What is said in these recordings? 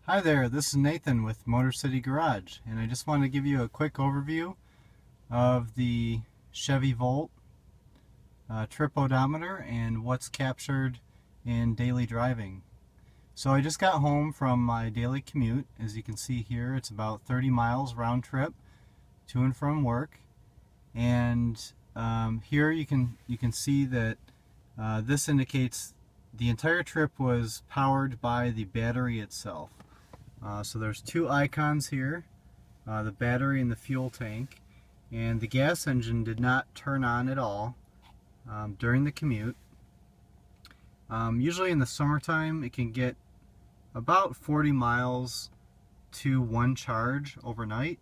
Hi there, this is Nathan with MotorCityGarage, and I just wanted to give you a quick overview of the Chevy Volt trip odometer and what's captured in daily driving. So I just got home from my daily commute. As you can see here, it's about 30 miles round trip to and from work, and here you can see that this indicates the entire trip was powered by the battery itself. So there's two icons here, the battery and the fuel tank, and the gas engine did not turn on at all during the commute. Usually in the summertime it can get about 40 miles to one charge overnight,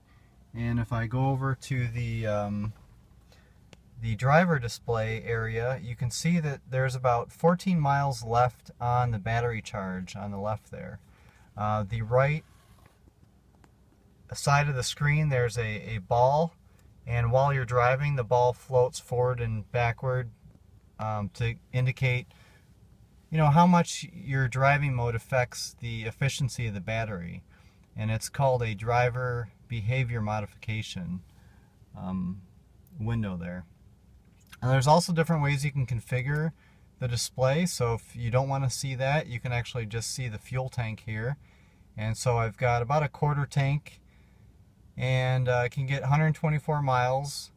and if I go over to the driver display area, you can see that there's about 14 miles left on the battery charge on the left there. The right side of the screen, there's a ball, and while you're driving, the ball floats forward and backward to indicate, how much your driving mode affects the efficiency of the battery. And it's called a driver behavior modification window there. And there's also different ways you can configure the display. So if you don't want to see that, you can actually just see the fuel tank here. And so I've got about a quarter tank, and I can get 124 miles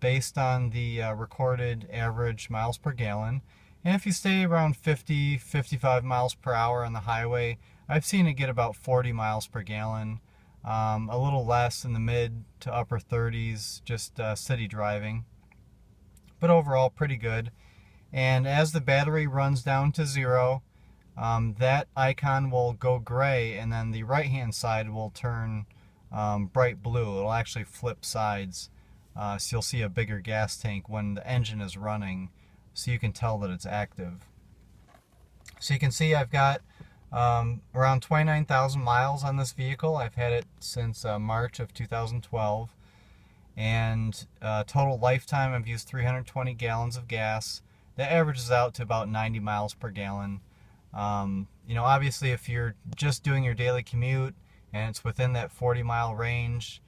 based on the recorded average miles per gallon. And if you stay around 50-55 miles per hour on the highway, I've seen it get about 40 miles per gallon, a little less in the mid to upper 30s, just city driving. But overall, pretty good. And as the battery runs down to zero, that icon will go gray, and then the right hand side will turn bright blue. It'll actually flip sides, so you'll see a bigger gas tank when the engine is running, so you can tell that it's active. So you can see I've got around 29,000 miles on this vehicle. I've had it since March of 2012, and total lifetime I've used 320 gallons of gas. That averages out to about 90 miles per gallon. Obviously if you're just doing your daily commute and it's within that 40-mile range,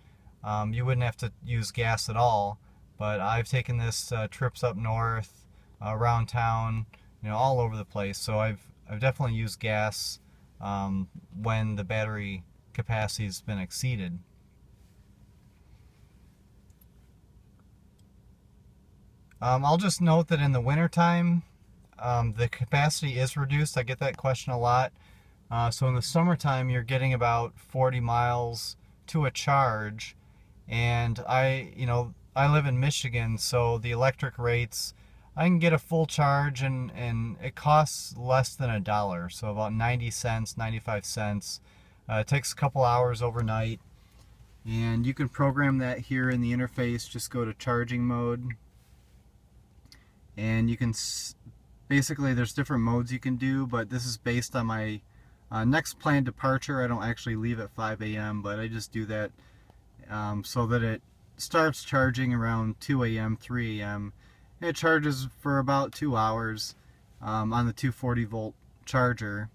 you wouldn't have to use gas at all. But I've taken this trips up north, around town, all over the place. So I've definitely used gas when the battery capacity has been exceeded. I'll just note that in the wintertime, the capacity is reduced. I get that question a lot. So in the summertime, you're getting about 40 miles to a charge. And I live in Michigan, so the electric rates, I can get a full charge, and it costs less than $1, so about 90 cents, 95 cents. It takes a couple hours overnight. And you can program that here in the interface. Just go to charging mode. And you can basically, there's different modes you can do, but this is based on my next planned departure. I don't actually leave at 5 a.m., but I just do that so that it starts charging around 2 a.m., 3 a.m. It charges for about 2 hours on the 240 volt charger,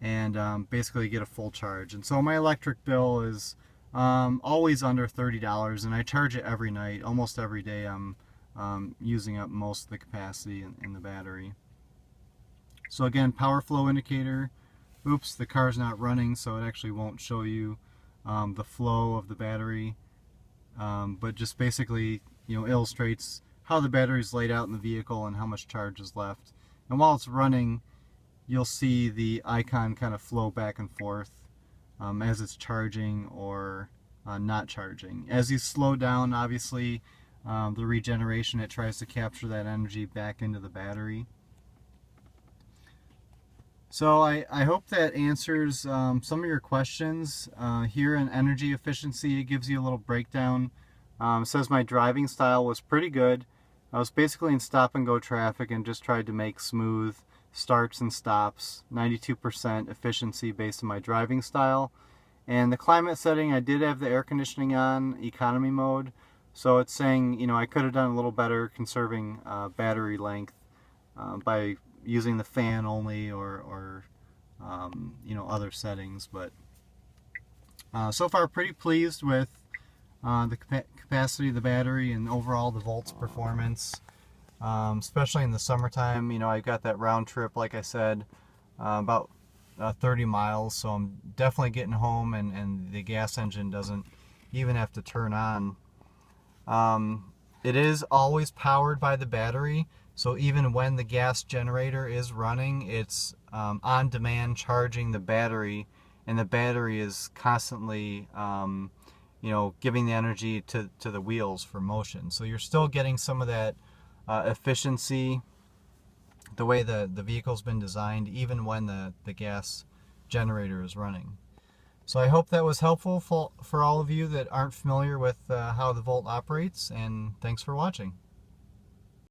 and basically get a full charge. And so my electric bill is always under $30, and I charge it every night. Almost every day I'm using up most of the capacity in the battery. So again, power flow indicator. Oops, the car's not running, so it actually won't show you the flow of the battery, but just basically illustrates how the battery is laid out in the vehicle and how much charge is left. And while it's running, you'll see the icon kind of flow back and forth as it's charging or not charging. As you slow down, obviously, the regeneration, it tries to capture that energy back into the battery. So I hope that answers some of your questions. Here in energy efficiency, it gives you a little breakdown. It says my driving style was pretty good. I was basically in stop and go traffic and just tried to make smooth starts and stops. 92% efficiency based on my driving style. And the climate setting, I did have the air conditioning on, economy mode. So it's saying, I could have done a little better conserving battery length by using the fan only or other settings. But So far pretty pleased with the capacity of the battery and overall the volts performance, especially in the summertime. You know, I've got that round trip, like I said, about 30 miles, so I'm definitely getting home, and the gas engine doesn't even have to turn on. It is always powered by the battery, so even when the gas generator is running, it's on demand charging the battery, and the battery is constantly you know, giving the energy to the wheels for motion. So you're still getting some of that efficiency, the way the vehicle's been designed, even when the gas generator is running. So I hope that was helpful for all of you that aren't familiar with how the Volt operates, and thanks for watching.